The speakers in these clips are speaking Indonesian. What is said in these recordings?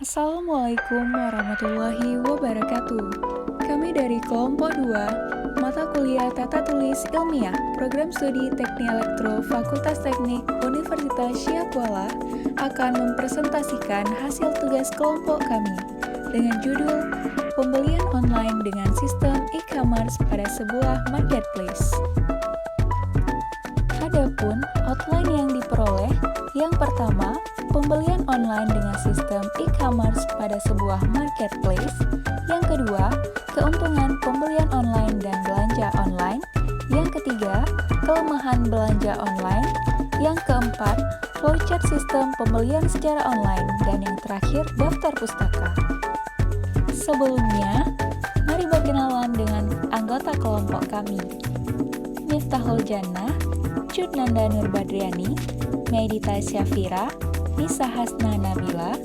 Assalamualaikum warahmatullahi wabarakatuh. Kami dari kelompok 2, mata kuliah Tata Tulis Ilmiah, Program Studi Teknik Elektro Fakultas Teknik Universitas Syiah akan mempresentasikan hasil tugas kelompok kami dengan judul Pembelian Online dengan Sistem E-commerce pada Sebuah Marketplace. Adapun outline yang diperoleh, yang pertama, pembelian online dengan sistem e-commerce pada sebuah marketplace. Yang kedua, keuntungan pembelian online dan belanja online. Yang ketiga, kelemahan belanja online. Yang keempat, flowchart sistem pembelian secara online. Dan yang terakhir, daftar pustaka. Sebelumnya, mari berkenalan dengan anggota kelompok kami. Miftahul Jannah, Cudnanda Nurbadriani, Medita Syafira, Nisa Hasna Nabila,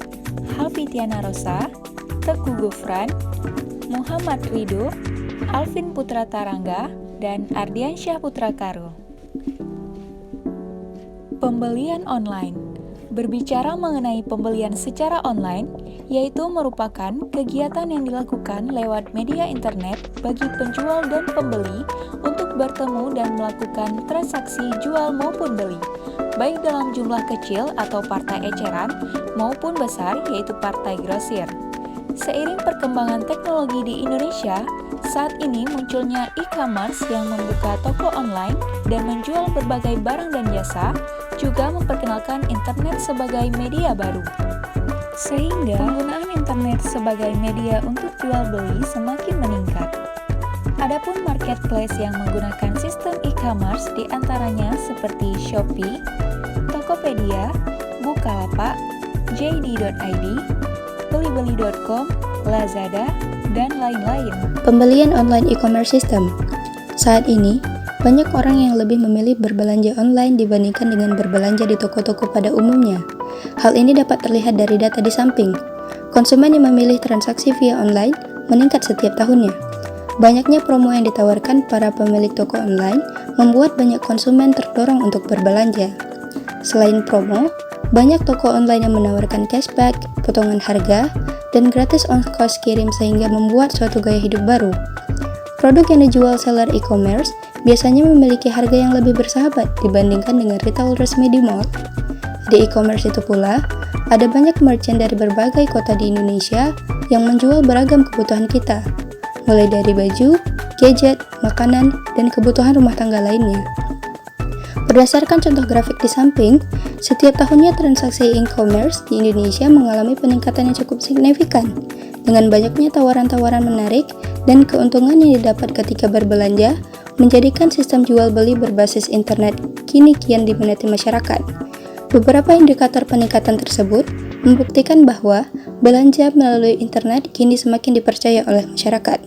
Halfitiana Rosa, Teguh Gufran, Muhammad Rido, Alvin Putra Tarangga, dan Ardiansyah Putra Karo. Pembelian online. Berbicara mengenai pembelian secara online, yaitu merupakan kegiatan yang dilakukan lewat media internet bagi penjual dan pembeli untuk bertemu dan melakukan transaksi jual maupun beli, baik dalam jumlah kecil atau partai eceran maupun besar yaitu partai grosir. Seiring perkembangan teknologi di Indonesia, saat ini munculnya e-commerce yang membuka toko online dan menjual berbagai barang dan jasa, juga memperkenalkan internet sebagai media baru. Sehingga penggunaan internet sebagai media untuk jual beli semakin meningkat. Adapun marketplace yang menggunakan sistem e-commerce diantaranya seperti Shopee, Tokopedia, Bukalapak, JD.id, Belibeli.com, Lazada, dan lain-lain. Pembelian online e-commerce system. Saat ini, banyak orang yang lebih memilih berbelanja online dibandingkan dengan berbelanja di toko-toko pada umumnya. Hal ini dapat terlihat dari data di samping. Konsumen yang memilih transaksi via online meningkat setiap tahunnya. Banyaknya promo yang ditawarkan para pemilik toko online membuat banyak konsumen terdorong untuk berbelanja. Selain promo, banyak toko online yang menawarkan cashback, potongan harga, dan gratis ongkos kirim sehingga membuat suatu gaya hidup baru. Produk yang dijual seller e-commerce biasanya memiliki harga yang lebih bersahabat dibandingkan dengan retail resmi di mall. Di e-commerce itu pula, ada banyak merchant dari berbagai kota di Indonesia yang menjual beragam kebutuhan kita, mulai dari baju, gadget, makanan, dan kebutuhan rumah tangga lainnya. Berdasarkan contoh grafik di samping, setiap tahunnya transaksi e-commerce di Indonesia mengalami peningkatan yang cukup signifikan, dengan banyaknya tawaran-tawaran menarik dan keuntungan yang didapat ketika berbelanja, menjadikan sistem jual beli berbasis internet kini kian diminati masyarakat. Beberapa indikator peningkatan tersebut membuktikan bahwa belanja melalui internet kini semakin dipercaya oleh masyarakat.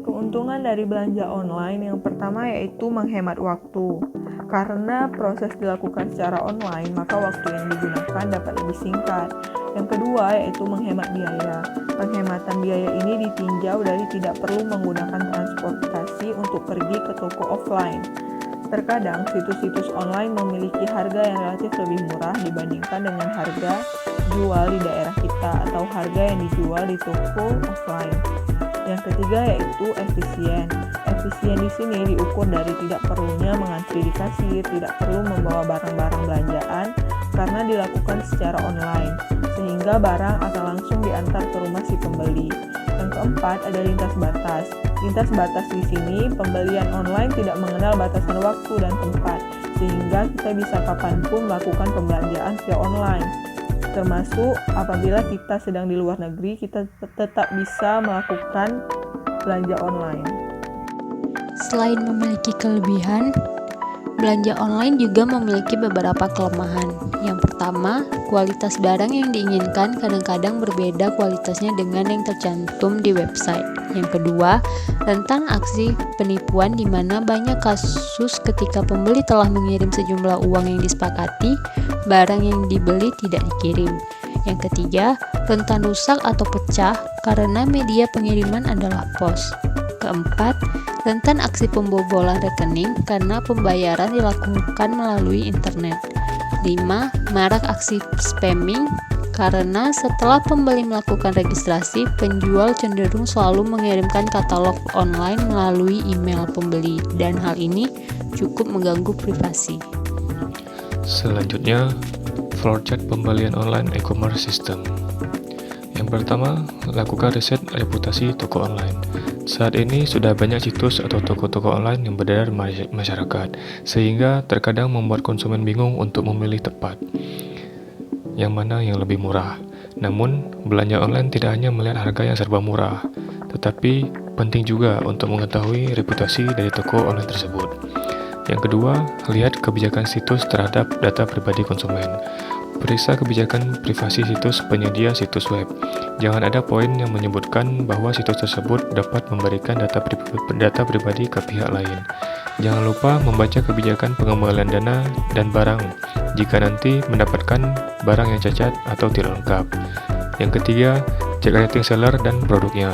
Keuntungan dari belanja online yang pertama yaitu menghemat waktu. Karena proses dilakukan secara online, maka waktu yang digunakan dapat lebih singkat. Yang kedua yaitu menghemat biaya. Penghematan biaya ini ditinjau dari tidak perlu menggunakan transportasi untuk pergi ke toko offline. Terkadang situs-situs online memiliki harga yang relatif lebih murah dibandingkan dengan harga jual di daerah kita atau harga yang dijual di toko offline. Yang ketiga yaitu efisien. Efisien di sini diukur dari tidak perlunya mengantri di kasir, tidak perlu membawa barang-barang belanjaan karena dilakukan secara online, sehingga barang akan langsung diantar ke rumah si pembeli. Yang keempat ada lintas batas. Lintas batas di sini pembelian online tidak mengenal batasan waktu dan tempat, sehingga kita bisa kapanpun melakukan pembelanjaan via online. Termasuk apabila kita sedang di luar negeri, kita tetap bisa melakukan belanja online. Selain memiliki kelebihan, belanja online juga memiliki beberapa kelemahan. Yang pertama, kualitas barang yang diinginkan kadang-kadang berbeda kualitasnya dengan yang tercantum di website. Yang kedua, rentan aksi penipuan di mana banyak kasus ketika pembeli telah mengirim sejumlah uang yang disepakati, barang yang dibeli tidak dikirim. Yang ketiga, rentan rusak atau pecah karena media pengiriman adalah pos. Keempat, rentan aksi pembobolan rekening karena pembayaran dilakukan melalui internet. 5. Marak aksi spamming. Karena setelah pembeli melakukan registrasi, penjual cenderung selalu mengirimkan katalog online melalui email pembeli, dan hal ini cukup mengganggu privasi. Selanjutnya, floor chart pembelian online e-commerce system. Yang pertama, lakukan riset reputasi toko online. Saat ini sudah banyak situs atau toko-toko online yang beredar masyarakat, sehingga terkadang membuat konsumen bingung untuk memilih tepat yang mana yang lebih murah. Namun, belanja online tidak hanya melihat harga yang serba murah, tetapi penting juga untuk mengetahui reputasi dari toko online tersebut. Yang kedua, lihat kebijakan situs terhadap data pribadi konsumen. Periksa kebijakan privasi situs penyedia situs web. Jangan ada poin yang menyebutkan bahwa situs tersebut dapat memberikan data pribadi ke pihak lain. Jangan lupa membaca kebijakan pengembalian dana dan barang jika nanti mendapatkan barang yang cacat atau tidak lengkap. Yang ketiga, cek rating seller dan produknya.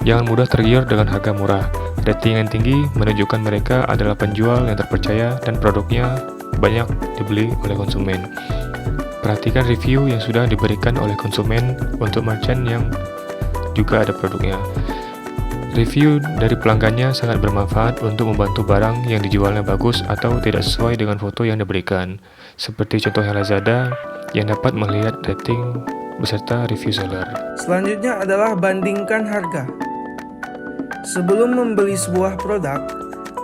Jangan mudah tergiur dengan harga murah. Rating yang tinggi menunjukkan mereka adalah penjual yang terpercaya dan produknya banyak dibeli oleh konsumen. Perhatikan review yang sudah diberikan oleh konsumen untuk merchant yang juga ada produknya. Review dari pelanggannya sangat bermanfaat untuk membantu barang yang dijualnya bagus atau tidak sesuai dengan foto yang diberikan. Seperti contohnya Lazada yang dapat melihat rating beserta review seller. Selanjutnya adalah bandingkan harga. Sebelum membeli sebuah produk,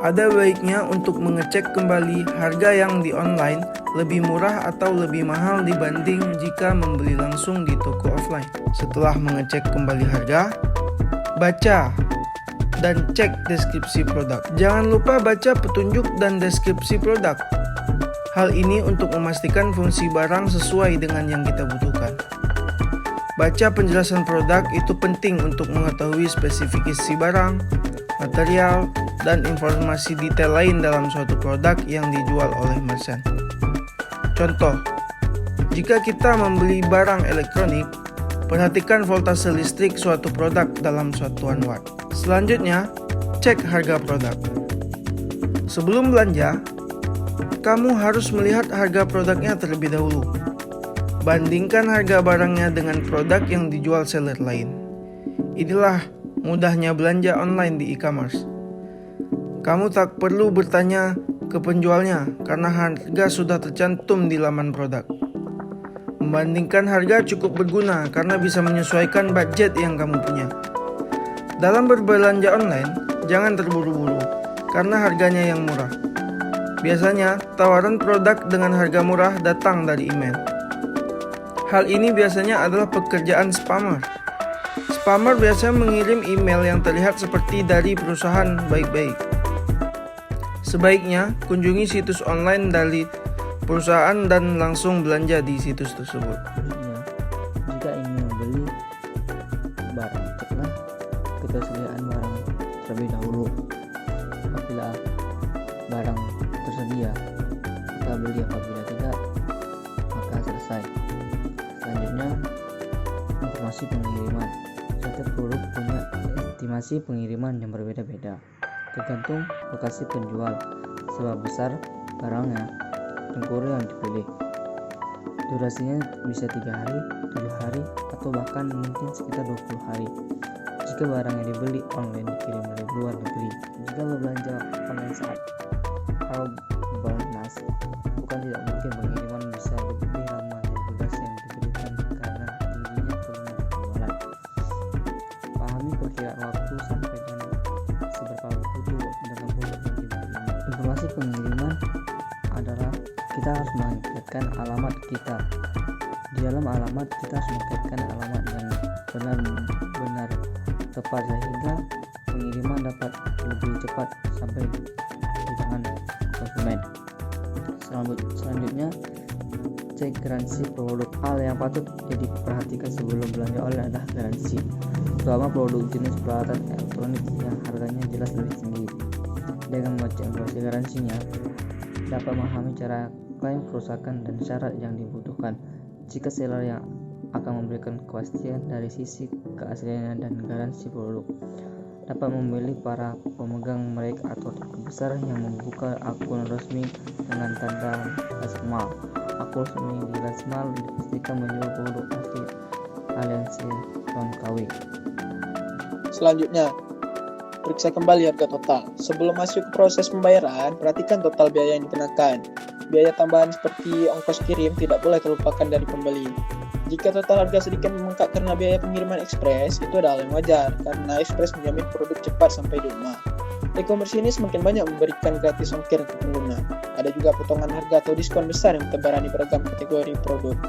ada baiknya untuk mengecek kembali harga yang di online lebih murah atau lebih mahal dibanding jika membeli langsung di toko offline. Setelah mengecek kembali harga, baca dan cek deskripsi produk. Jangan lupa baca petunjuk dan deskripsi produk. Hal ini untuk memastikan fungsi barang sesuai dengan yang kita butuhkan. Baca penjelasan produk itu penting untuk mengetahui spesifikasi barang, material, dan informasi detail lain dalam suatu produk yang dijual oleh merchant. Contoh, jika kita membeli barang elektronik, perhatikan voltase listrik suatu produk dalam satuan watt. Selanjutnya, cek harga produk. Sebelum belanja, kamu harus melihat harga produknya terlebih dahulu. Bandingkan harga barangnya dengan produk yang dijual seller lain. Inilah mudahnya belanja online di e-commerce. Kamu tak perlu bertanya ke penjualnya karena harga sudah tercantum di laman produk. Membandingkan harga cukup berguna karena bisa menyesuaikan budget yang kamu punya. Dalam berbelanja online, jangan terburu-buru karena harganya yang murah. Biasanya, tawaran produk dengan harga murah datang dari email. Hal ini biasanya adalah pekerjaan spammer. Spammer biasanya mengirim email yang terlihat seperti dari perusahaan baik-baik. Sebaiknya, kunjungi situs online dari perusahaan dan langsung belanja di situs tersebut. Selanjutnya, jika ingin membeli barang, ceklah ketersediaan barang terlebih dahulu. Apabila barang tersedia, maka beli, apabila tidak, maka selesai. Selanjutnya, informasi pengiriman. Setiap produk punya estimasi pengiriman yang berbeda-beda, tergantung lokasi penjual, seberapa besar barangnya, dan kurir yang dipilih. Durasinya bisa 3 hari, 7 hari, atau bahkan mungkin sekitar 20 hari. Jika barang yang dibeli online dikirim dari luar negeri, jika berbelanja online saat hal bernas, bukan tidak mungkin pengiriman bisa lebih lama dari durasi yang diberikan karena tingginya volume penjualan. Pahami perkiraan waktu sampai dan seberapa butuh dalam produk yang dibeli. Informasi pengiriman adalah kita harus mengaitkan alamat kita. Di dalam alamat kita harus mengaitkan alamat yang benar-benar tepat sehingga pengiriman dapat lebih cepat sampai di tangan konsumen. Selanjutnya, cek garansi produk. Hal yang patut diperhatikan sebelum belanja online adalah garansi, terutama produk jenis peralatan elektronik yang harganya jelas lebih tinggi. Dengan membaca informasi garansinya, dapat memahami cara klaim kerusakan dan syarat yang dibutuhkan. Jika seller yang akan memberikan kepastian dari sisi keaslian dan garansi produk, dapat memilih para pemegang merek atau toko besar yang membuka akun resmi dengan tanda asmal akun resmi di Rasmal dipastikan menjual produk asli aliansi non-KW. Selanjutnya, periksa kembali harga total. Sebelum masuk ke proses pembayaran, perhatikan total biaya yang dikenakan. Biaya tambahan seperti ongkos kirim tidak boleh terlupakan dari pembeli. Jika total harga sedikit membengkak karena biaya pengiriman ekspres, itu adalah hal yang wajar, karena ekspres menjamin produk cepat sampai di rumah. E-commerce ini semakin banyak memberikan gratis ongkir ke pengguna. Ada juga potongan harga atau diskon besar yang tersebar di beragam kategori produk.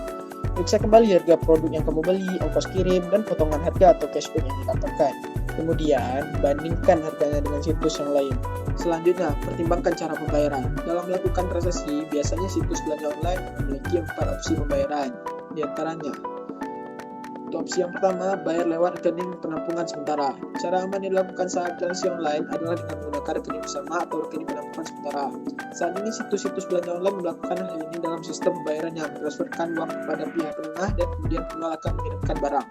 Periksa kembali harga produk yang kamu beli, ongkos kirim, dan potongan harga atau cashback yang didapatkan. Kemudian, bandingkan harganya dengan situs yang lain. Selanjutnya, pertimbangkan cara pembayaran. Dalam melakukan transaksi, biasanya situs belanja online memiliki 4 opsi pembayaran. Di antaranya, untuk opsi yang pertama, bayar lewat rekening penampungan sementara. Cara aman yang dilakukan saat transaksi online adalah dengan menggunakan rekening bersama atau rekening penampungan sementara. Saat ini situs-situs belanja online melakukan hal ini dalam sistem pembayaran yang transferkan uang kepada pihak penengah dan kemudian penjual akan mengirimkan barang.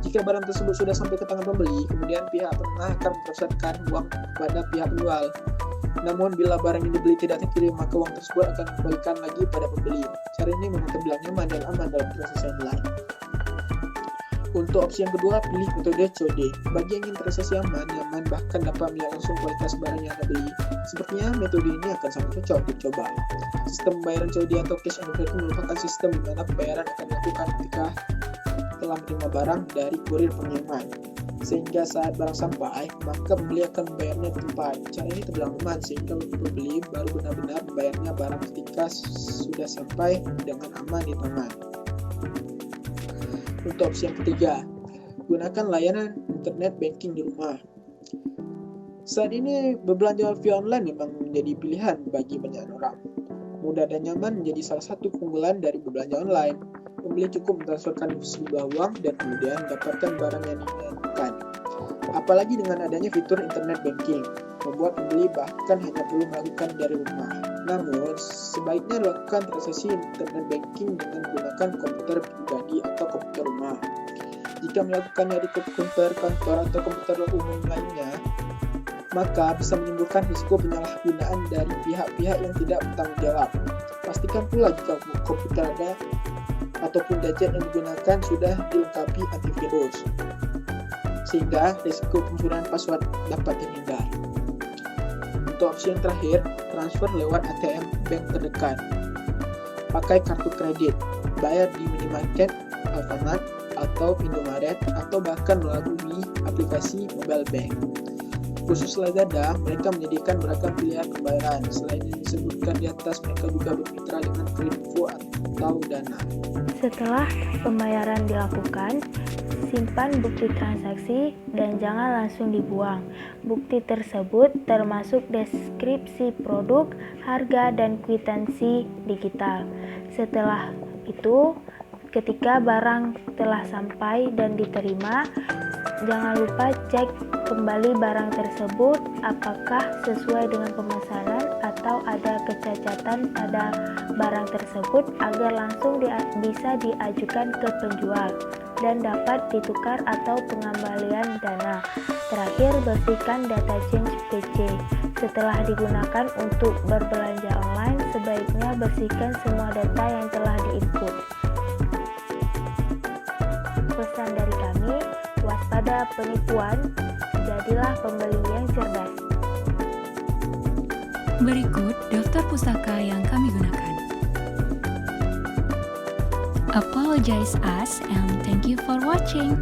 Jika barang tersebut sudah sampai ke tangan pembeli, kemudian pihak penengah akan memproseskan uang kepada pihak penjual. Namun bila barang yang dibeli tidak terkirim, maka uang tersebut akan dikembalikan lagi pada pembeli. Cara ini memang terbilang nyaman dan aman dalam transaksi online. Untuk opsi yang kedua, pilih metode COD. Bagi yang ingin transaksi aman, nyaman, bahkan dapat melihat langsung kualitas barang yang Anda beli, sepertinya metode ini akan sangat cocok untuk dicoba. Sistem pembayaran COD atau cash on delivery merupakan sistem di mana pembayaran akan dilakukan ketika telah menerima barang dari kurir pengiriman. Sehingga saat barang sampai, maka pembeli akan membayarnya di tempat. Cara ini terbilang aman sehingga pembeli baru benar-benar membayarnya barang ketika sudah sampai dengan aman di tangan. Untuk opsi yang ketiga, gunakan layanan internet banking di rumah. Saat ini berbelanja via online memang menjadi pilihan bagi banyak orang. Mudah dan nyaman menjadi salah satu keunggulan dari berbelanja online. Pembeli cukup mentransferkan sejumlah uang dan kemudian mendapatkan barang yang diinginkan. Apalagi dengan adanya fitur internet banking, membuat pembeli bahkan hanya perlu melakukan dari rumah. Namun, sebaiknya lakukan transaksi internet banking dengan menggunakan komputer pribadi atau komputer rumah. Jika melakukannya di komputer kantor atau komputer umum lainnya, maka bisa menimbulkan risiko penyalahgunaan dari pihak-pihak yang tidak bertanggung jawab. Pastikan pula jika komputer Anda ataupun gadget yang digunakan sudah dilengkapi antivirus, sehingga risiko pencurian password dapat terhindar. Untuk opsi yang terakhir, transfer lewat ATM bank terdekat. Pakai kartu kredit, bayar di minimarket, Alfamart, atau Indomaret, atau bahkan melalui aplikasi mobile bank. Khusus Lazada, mereka menyediakan beragam pilihan pembayaran. Selain yang disebutkan di atas, mereka juga bermitra dengan Kredivo atau Dana. Setelah pembayaran dilakukan, simpan bukti transaksi dan jangan langsung dibuang. Bukti tersebut termasuk deskripsi produk, harga, dan kwitansi digital. Setelah itu, ketika barang telah sampai dan diterima, jangan lupa cek kembali barang tersebut apakah sesuai dengan pemesanan atau ada kecacatan pada barang tersebut agar langsung bisa diajukan ke penjual dan dapat ditukar atau pengembalian dana. Terakhir, bersihkan data change PC. Setelah digunakan untuk berbelanja online, sebaiknya bersihkan semua data yang telah diinput. Pesan dari kami, waspada penipuan, jadilah pembeli yang cerdas. Berikut daftar pustaka yang kami gunakan. Apologize us and thank you for watching.